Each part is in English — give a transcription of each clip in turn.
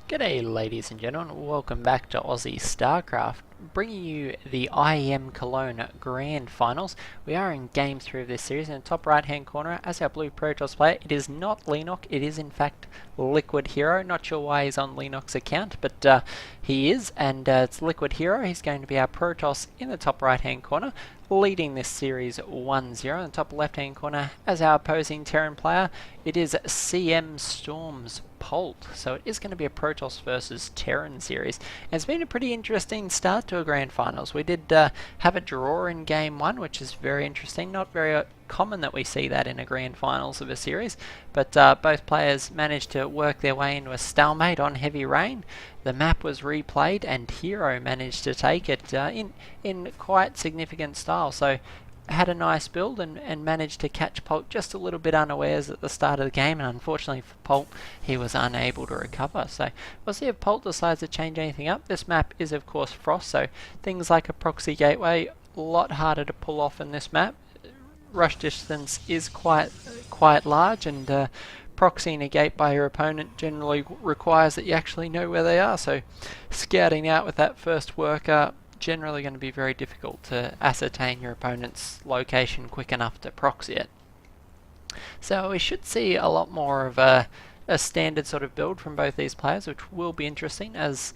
G'day ladies and gentlemen, welcome back to Aussie StarCraft, bringing you the IEM Cologne Grand Finals. We are in Game 3 of this series. In the top right hand corner, as our blue Protoss player, it is not Lenok, it is in fact LiquidHero. Not sure why he's on Lenok's account, but he is, and it's LiquidHero. He's going to be our Protoss in the top right hand corner, leading this series 1-0. In the top left hand corner, as our opposing Terran player, it is CMStormPolt. So it is going to be a Protoss versus Terran series. And it's been a pretty interesting start to a Grand Finals. We did have a draw in Game 1, which is very interesting. Not very common that we see that in a Grand Finals of a series. But both players managed to work their way into a stalemate on heavy rain. The map was replayed and Hero managed to take it in quite significant style. So had a nice build and managed to catch Polt just a little bit unawares at the start of the game, and unfortunately for Polt, he was unable to recover. So we'll see if Polt decides to change anything up. This map is of course Frost, so things like a proxy gateway, a lot harder to pull off in this map. Rush distance is quite large, and proxying a gate by your opponent generally requires that you actually know where they are, so scouting out with that first worker generally going to be very difficult to ascertain your opponent's location quick enough to proxy it. So we should see a lot more of a standard sort of build from both these players, which will be interesting, as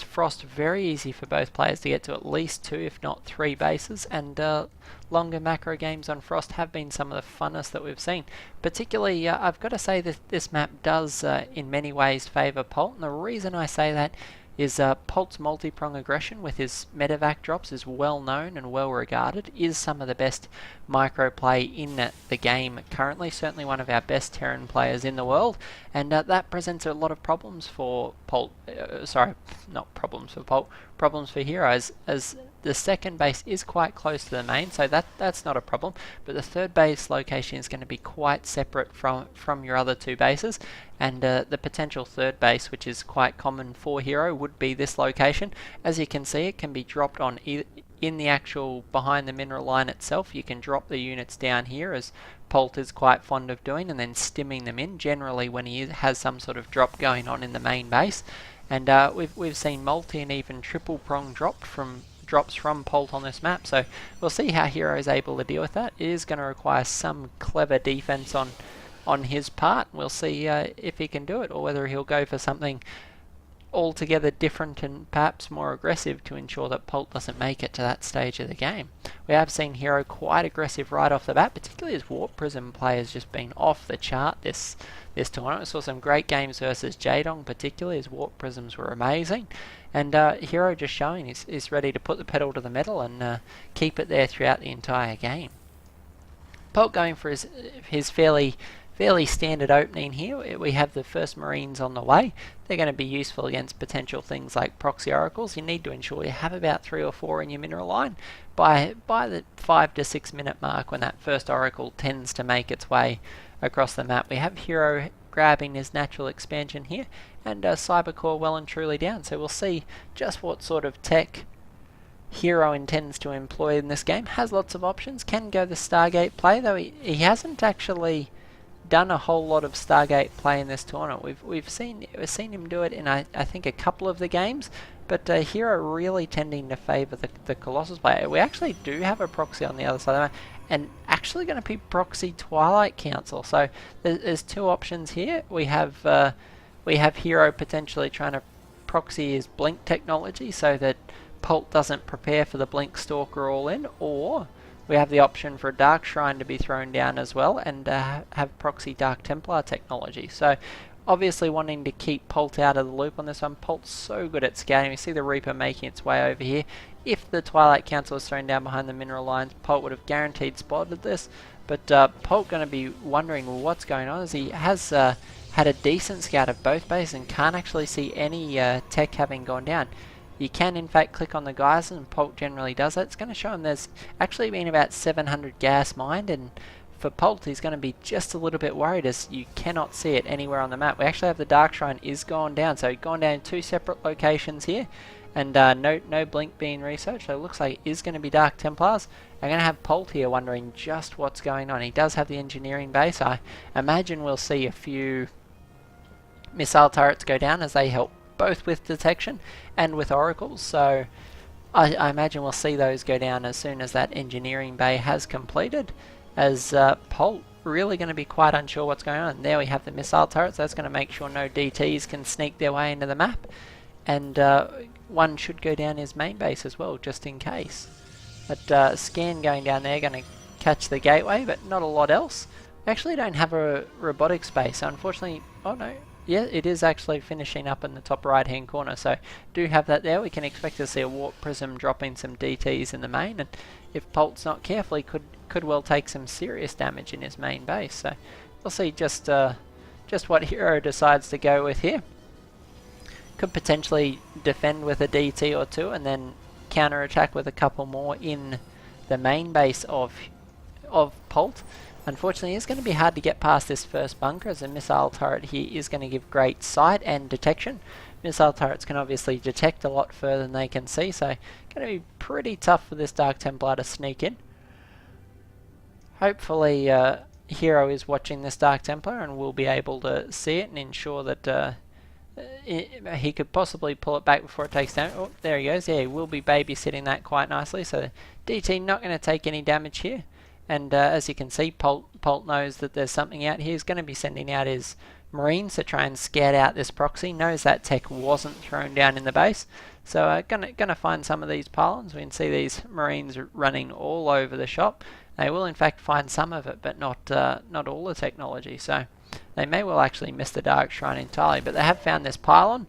Frost, very easy for both players to get to at least 2 if not 3 bases, and longer macro games on Frost have been some of the funnest that we've seen. Particularly, I've got to say that this map does in many ways favour Polt, and the reason I say that is Polt's multi-prong aggression with his medevac drops is well known and well regarded, is some of the best micro play in the game currently, certainly one of our best Terran players in the world, and that presents a lot of problems for Polt, problems for heroes, as the second base is quite close to the main, so that's not a problem, but the third base location is going to be quite separate from your other 2 bases, and the potential third base, which is quite common for hero, would be this location. As you can see, it can be dropped on in the actual behind the mineral line itself. You can drop the units down here, as Polt is quite fond of doing, and then stimming them in, generally when he has some sort of drop going on in the main base. And we've seen multi and even triple prong drops from Polt on this map, so we'll see how Hero is able to deal with that. It is going to require some clever defense on his part. We'll see if he can do it, or whether he'll go for something altogether different and perhaps more aggressive to ensure that Polt doesn't make it to that stage of the game. We have seen Hero quite aggressive right off the bat, particularly his Warp Prism play has just been off the chart this tournament. We saw some great games versus Jaedong, particularly his Warp Prisms were amazing, and Hero just showing is ready to put the pedal to the metal and keep it there throughout the entire game. Polt going for his fairly standard opening here. We have the first Marines on the way. They're going to be useful against potential things like proxy oracles. You need to ensure you have about 3 or 4 in your mineral line by the 5 to 6 minute mark, when that first oracle tends to make its way across the map. We have Hero grabbing his natural expansion here, and Cybercore well and truly down, so we'll see just what sort of tech Hero intends to employ in this game. Has lots of options, can go the Stargate play, though he hasn't actually done a whole lot of Stargate play in this tournament. We've seen him do it in I think a couple of the games, but Hero really tending to favour the Colossus player. We actually do have a proxy on the other side of the map, and actually going to be proxy Twilight Council. So there's 2 options here. We have Hero potentially trying to proxy his blink technology so that Polt doesn't prepare for the blink stalker all in, or we have the option for a Dark Shrine to be thrown down as well, and have proxy Dark Templar technology. So obviously wanting to keep Polt out of the loop on this one. Polt's so good at scouting. We see the Reaper making its way over here. If the Twilight Council was thrown down behind the mineral lines, Polt would have guaranteed spotted this, but Polt going to be wondering what's going on, as he has had a decent scout of both bases and can't actually see any tech having gone down. You can in fact click on the geysers, and Polt generally does that. It's going to show him there's actually been about 700 gas mined, and for Polt he's going to be just a little bit worried, as you cannot see it anywhere on the map. We actually have the Dark Shrine is gone down, so gone down in 2 separate locations here, and no blink being researched, so it looks like it is going to be Dark Templars. I'm going to have Polt here wondering just what's going on. He does have the engineering base. I imagine we'll see a few missile turrets go down, as they help both with detection and with oracles. So I imagine we'll see those go down as soon as that engineering bay has completed, as Polt really going to be quite unsure what's going on. And there we have the missile turrets. That's going to make sure no DTs can sneak their way into the map, and one should go down his main base as well, just in case. But scan going down there, going to catch the gateway, but not a lot else. We actually don't have a robotics base, so unfortunately, oh no, yeah, it is actually finishing up in the top right hand corner, so do have that there. We can expect to see a warp prism dropping some DTs in the main, and if Polt's not careful, he could well take some serious damage in his main base. So we'll see just what Hero decides to go with here. Could potentially defend with a DT or two and then counter attack with a couple more in the main base of Polt. Unfortunately, it's going to be hard to get past this first bunker, as a missile turret here is going to give great sight and detection. Missile turrets can obviously detect a lot further than they can see, so going to be pretty tough for this Dark Templar to sneak in. Hopefully Hero is watching this Dark Templar and will be able to see it and ensure that he could possibly pull it back before it takes damage. Oh, there he goes. Yeah, he will be babysitting that quite nicely, so DT not going to take any damage here. And as you can see, Polt knows that there's something out here. He's going to be sending out his Marines to try and scout out this proxy. Knows that tech wasn't thrown down in the base. So gonna find some of these pylons. We can see these Marines running all over the shop. They will in fact find some of it, but not all the technology. So they may well actually miss the Dark Shrine entirely. But they have found this pylon.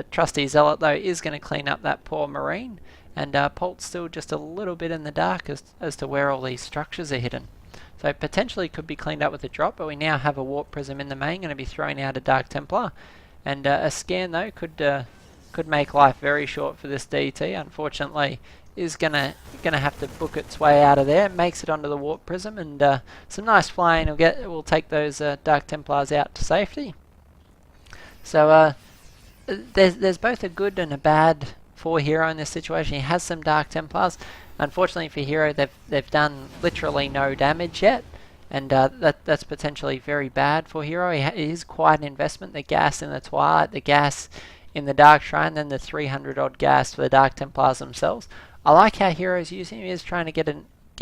Trusty Zealot though is going to clean up that poor Marine. And Polt's still just a little bit in the dark as to where all these structures are hidden. So potentially could be cleaned up with a drop, but we now have a warp prism in the main, going to be throwing out a Dark Templar. And a scan though could make life very short for this DT. Unfortunately, is gonna have to book its way out of there. It makes it onto the warp prism, and some nice flying will take those Dark Templars out to safety. So there's both a good and a bad for Hero in this situation. He has some Dark Templars. Unfortunately for Hero, they've done literally no damage yet, and that's potentially very bad for Hero. It is quite an investment. The gas in the Twilight, the gas in the Dark Shrine, then the 300 odd gas for the Dark Templars themselves. I like how Hero's using him. He is trying to get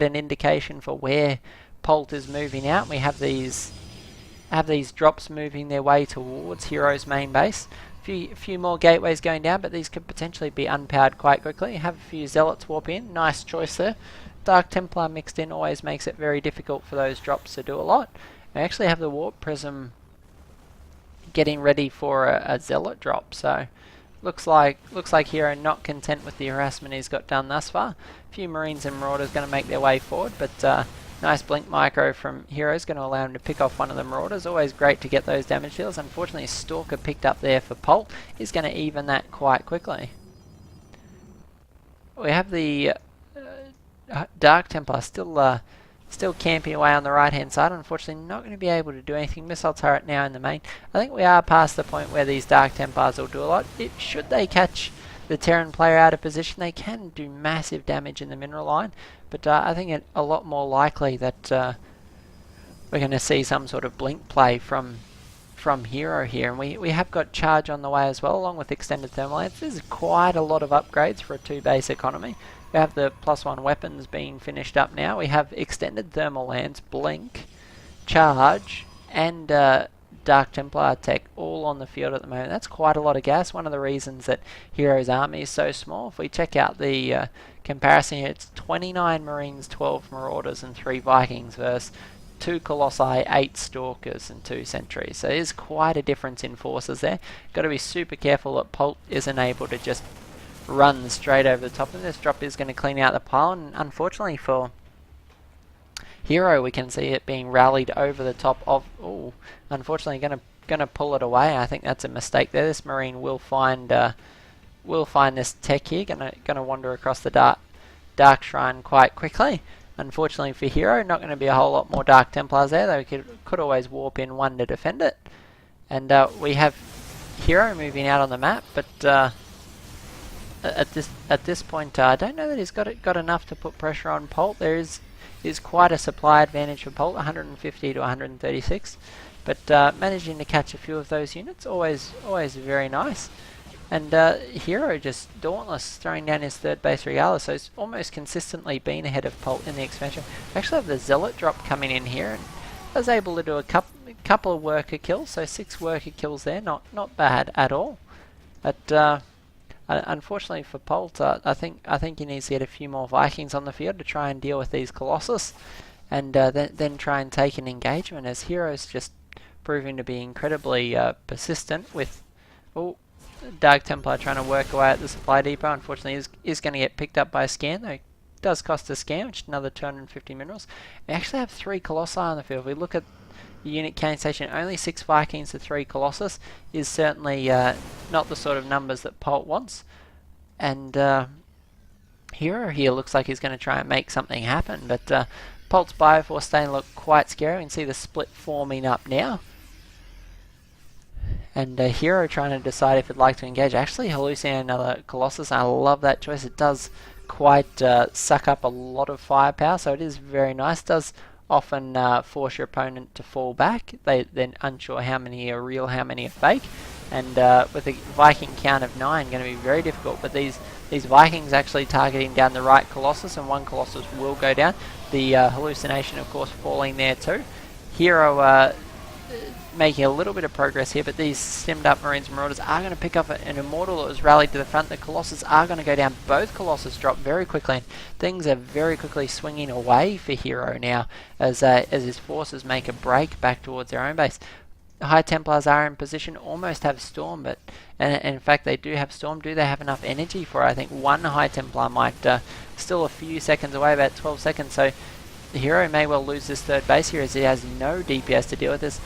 an indication for where Polt is moving out. We have these drops moving their way towards Hero's main base. A few more gateways going down, but these could potentially be unpowered quite quickly. Have a few Zealots warp in. Nice choice there. Dark Templar mixed in always makes it very difficult for those drops to do a lot. We actually have the Warp Prism getting ready for a Zealot drop, so looks like Hero not content with the harassment he's got done thus far. A few Marines and Marauders going to make their way forward, but nice blink micro from Hero is going to allow him to pick off one of the Marauders. Always great to get those damage deals. Unfortunately, Stalker picked up there for Polt is going to even that quite quickly. We have the Dark Templar still camping away on the right hand side. Unfortunately, not going to be able to do anything. Missile turret now in the main. I think we are past the point where these Dark Templars will do a lot. Should they catch the Terran player out of position, they can do massive damage in the mineral line, but I think it's a lot more likely that we're going to see some sort of blink play from Hero here, and we have got charge on the way as well, along with extended thermal lance. This is quite a lot of upgrades for a 2-base economy. We have the +1 weapons being finished up now. We have extended thermal lance, blink, charge, and Dark Templar tech all on the field at the moment. That's quite a lot of gas. One of the reasons that Hero's army is so small. If we check out the comparison here, it's 29 Marines, 12 Marauders, and 3 Vikings versus 2 Colossi, 8 Stalkers, and 2 Sentries. So there's quite a difference in forces there. Got to be super careful that Polt isn't able to just run straight over the top of this. Drop is going to clean out the pylon. Unfortunately for Hero, we can see it being rallied over the top of. Oh, unfortunately, going to pull it away. I think that's a mistake there. This Marine will find this tech here. Going to wander across the Dark Shrine quite quickly. Unfortunately for Hero, not going to be a whole lot more Dark Templars there. Though we could always warp in one to defend it. And we have Hero moving out on the map, but at this point, I don't know that he's got enough to put pressure on Polt. There is quite a supply advantage for Polt, 150 to 136. but managing to catch a few of those units, always very nice. And Hero just dauntless, throwing down his third base regardless, so he's almost consistently been ahead of Polt in the expansion. We actually have the Zealot drop coming in here, and I was able to do a couple of worker kills, so 6 worker kills there, not bad at all. But unfortunately for Polt, I think he needs to get a few more Vikings on the field to try and deal with these Colossus, and then try and take an engagement, as Hero's just proving to be incredibly persistent with... Oh, Dark Templar trying to work away at the supply depot. Unfortunately is going to get picked up by a scan, though it does cost a scan, which is another 250 minerals. We actually have 3 Colossi on the field. If we look at the unit cannon station, only 6 Vikings to 3 Colossus is certainly not the sort of numbers that Polt wants. And Hero here looks like he's going to try and make something happen, but Polt's Bioforce starting to look quite scary. You can see the split forming up now. And Hero trying to decide if he'd like to engage. Actually hallucinating another Colossus, and I love that choice. It does quite suck up a lot of firepower, so it is very nice. Does often force your opponent to fall back. They're unsure how many are real, how many are fake. And with a Viking count of 9, going to be very difficult. But these Vikings actually targeting down the right Colossus, and 1 Colossus will go down. The hallucination, of course, falling there too. Hero making a little bit of progress here, but these stemmed up Marines and Marauders are going to pick up an Immortal that was rallied to the front. The Colossus are going to go down. Both Colossus drop very quickly, and things are very quickly swinging away for Hero now as his forces make a break back towards their own base. The High Templars are in position, almost have Storm, but and in fact they do have Storm. Do they have enough energy for it? I think 1 High Templar might still a few seconds away, about 12 seconds, so the Hero may well lose this third base here as he has no DPS to deal with this.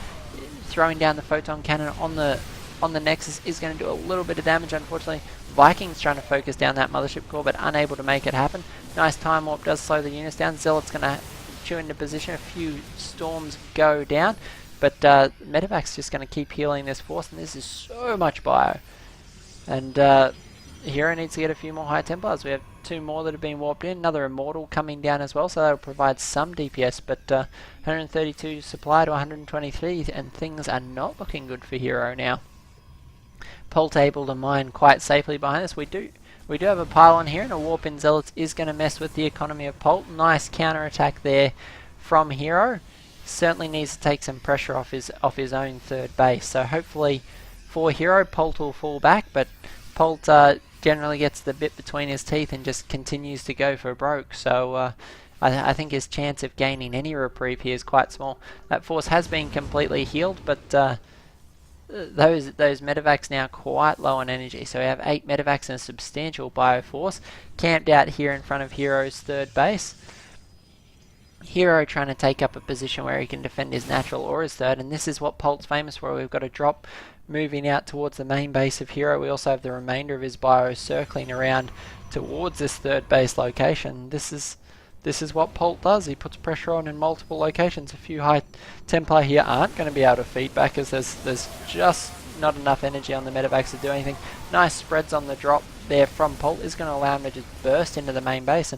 Throwing down the photon cannon on the Nexus is going to do a little bit of damage, unfortunately. Vikings trying to focus down that mothership core, but unable to make it happen. Nice time warp does slow the units down. Zealot's going to chew into position. A few storms go down, but Medevac's just going to keep healing this force, and this is so much bio. And Hero needs to get a few more High Templars. We have 2 more that have been warped in. Another Immortal coming down as well, so that'll provide some DPS, but 132 supply to 123, and things are not looking good for Hero now. Polt able to mine quite safely behind us. We do have a pylon here, and a warp in Zealots is going to mess with the economy of Polt. Nice counter attack there from Hero. Certainly needs to take some pressure off his own third base. So hopefully for Hero, Polt will fall back, but Polt generally gets the bit between his teeth and just continues to go for broke. So I think his chance of gaining any reprieve here is quite small. That force has been completely healed, but those medevacs now quite low on energy. So we have 8 medevacs and a substantial bioforce camped out here in front of Hero's third base. Hero trying to take up a position where he can defend his natural or his third, and this is what Polt's famous for. We've got a drop moving out towards the main base of Hero. We also have the remainder of his bio circling around towards this third base location. This is what Polt does. He puts pressure on in multiple locations. A few High Templar here aren't going to be able to feed back as there's just not enough energy on the medevacs to do anything. Nice spreads on the drop there from Polt is going to allow him to just burst into the main base,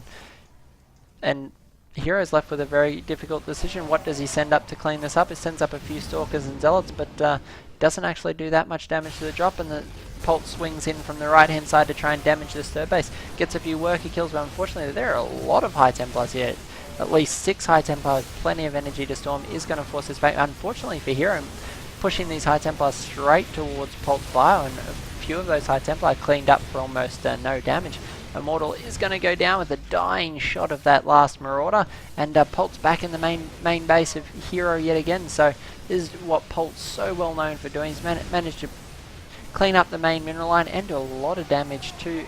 and Hero's left with a very difficult decision. What does he send up to clean this up? It sends up a few Stalkers and Zealots, but doesn't actually do that much damage to the drop, and the Polt swings in from the right hand side to try and damage this third base. Gets a few worker kills, but unfortunately there are a lot of High Templars here. At least 6 High Templars, plenty of energy to storm, is going to force this back. Unfortunately for Hero, pushing these High Templars straight towards Polt's bio, and a few of those High Templar cleaned up for almost no damage. Immortal is going to go down with a dying shot of that last Marauder, and Polt's back in the main base of Hero yet again. So this is what Polt's so well known for doing. He's managed to clean up the main mineral line and do a lot of damage to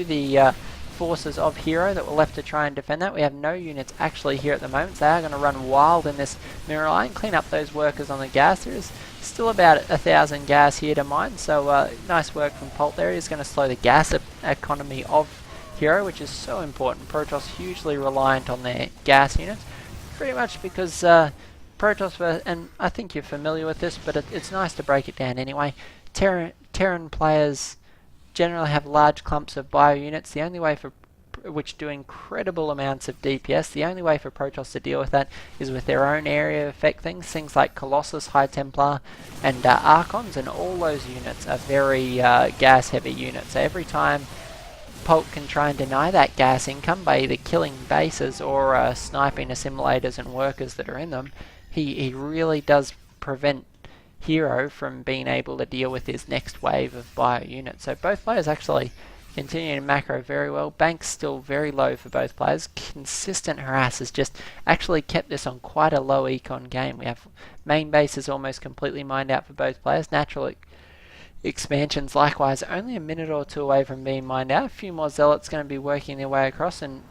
the forces of Hero that were left to try and defend that. We have no units actually here at the moment, so they are going to run wild in this mineral line, clean up those workers on the gas. There is still about 1,000 gas here to mine, so nice work from Polt there. He's going to slow the gas economy of Hero, which is so important. Protoss hugely reliant on their gas units, pretty much because Protoss, and I think you're familiar with this, but it's nice to break it down anyway. Terran players generally have large clumps of bio units. The only way for which do incredible amounts of DPS. The only way for Protoss to deal with that is with their own area effect things like Colossus, High Templar, and Archons, and all those units are very gas heavy units. So every time Polt can try and deny that gas income by either killing bases or sniping assimilators and workers that are in them, he really does prevent Hero from being able to deal with his next wave of bio units. So both players actually continuing to macro very well. Bank's still very low for both players. Consistent harass has just actually kept this on quite a low econ game. We have main bases almost completely mined out for both players. Natural expansions likewise only a minute or two away from being mined out. A few more zealots going to be working their way across, and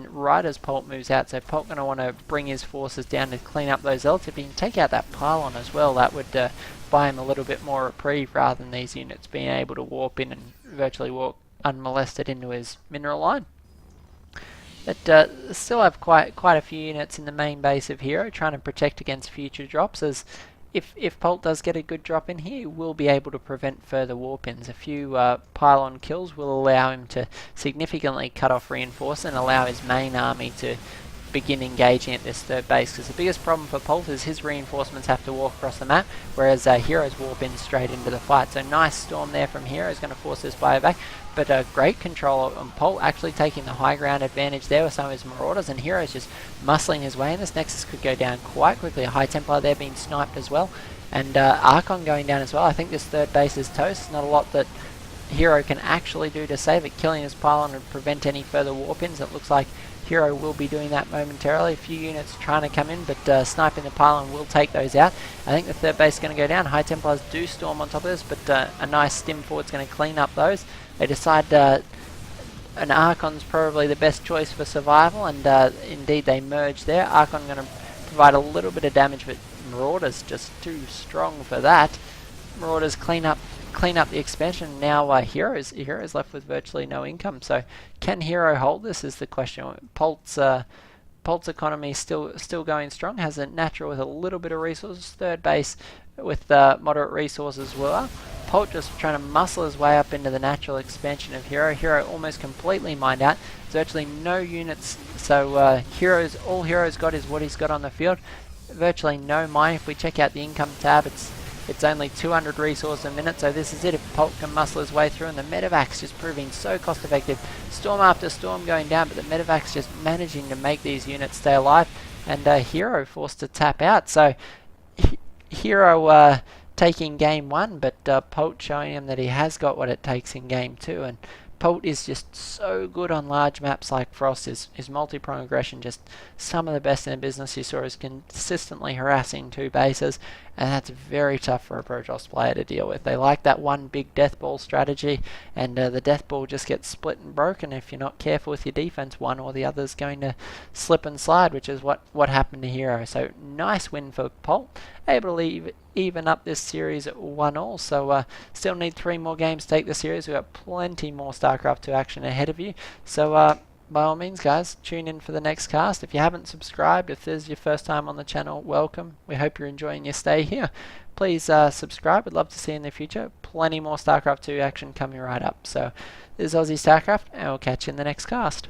right as Polt moves out, so Polt going to want to bring his forces down to clean up those zealots. If he can take out that pylon as well, that would buy him a little bit more reprieve rather than these units being able to warp in and virtually walk unmolested into his mineral line. But still have quite a few units in the main base of Hero trying to protect against future drops, as if Polt does get a good drop in here, he will be able to prevent further warp-ins. A few pylon kills will allow him to significantly cut off reinforcement and allow his main army to begin engaging at this third base, because the biggest problem for Polt is his reinforcements have to walk across the map, whereas Heroes warp in straight into the fight. So nice storm there from Hero is going to force this bio back, but a great control on Polt, actually taking the high ground advantage there with some of his Marauders, and Hero's just muscling his way in. This Nexus could go down quite quickly. A High Templar there being sniped as well, and Archon going down as well. I think this third base is toast. Not a lot that Hero can actually do to save it. Killing his pylon and prevent any further warp-ins. It looks like Hero will be doing that momentarily. A few units trying to come in, but sniping the pylon will take those out. I think the third base is going to go down. High Templars do storm on top of this, but a nice stim forward is going to clean up those. They decide an Archon's probably the best choice for survival, and indeed they merge there. Archon going to provide a little bit of damage, but Marauders just too strong for that. Marauders clean up the expansion. Now Heroes left with virtually no income. So can Hero hold this is the question. Polt's economy is still going strong. Has a natural with a little bit of resources. Third base with moderate resources as well. Polt just trying to muscle his way up into the natural expansion of Hero. Hero almost completely mined out. There's virtually no units. So all Hero's got is what he's got on the field. Virtually no mine. If we check out the income tab, it's only 200 resources a minute, so this is it. If Polt can muscle his way through, and the Medevac's just proving so cost effective. Storm after storm going down, but the Medevac's just managing to make these units stay alive, and Hero forced to tap out. So Hero taking game 1, but Polt showing him that he has got what it takes in game 2, and Polt is just so good on large maps like Frost. His multi-prong aggression, just some of the best in the business. You saw is consistently harassing 2 bases, and that's very tough for a Protoss player to deal with. They like that one big death ball strategy, and the death ball just gets split and broken. If you're not careful with your defense, one or the other is going to slip and slide, which is what happened to Hero. So nice win for Polt, able to even up this series at 1-1. So still need 3 more games to take the series. We've got plenty more StarCraft 2 action ahead of you. So by all means, guys, tune in for the next cast. If you haven't subscribed, if this is your first time on the channel, welcome. We hope you're enjoying your stay here. Please subscribe. We'd love to see you in the future. Plenty more StarCraft 2 action coming right up. So this is Aussie StarCraft, and we'll catch you in the next cast.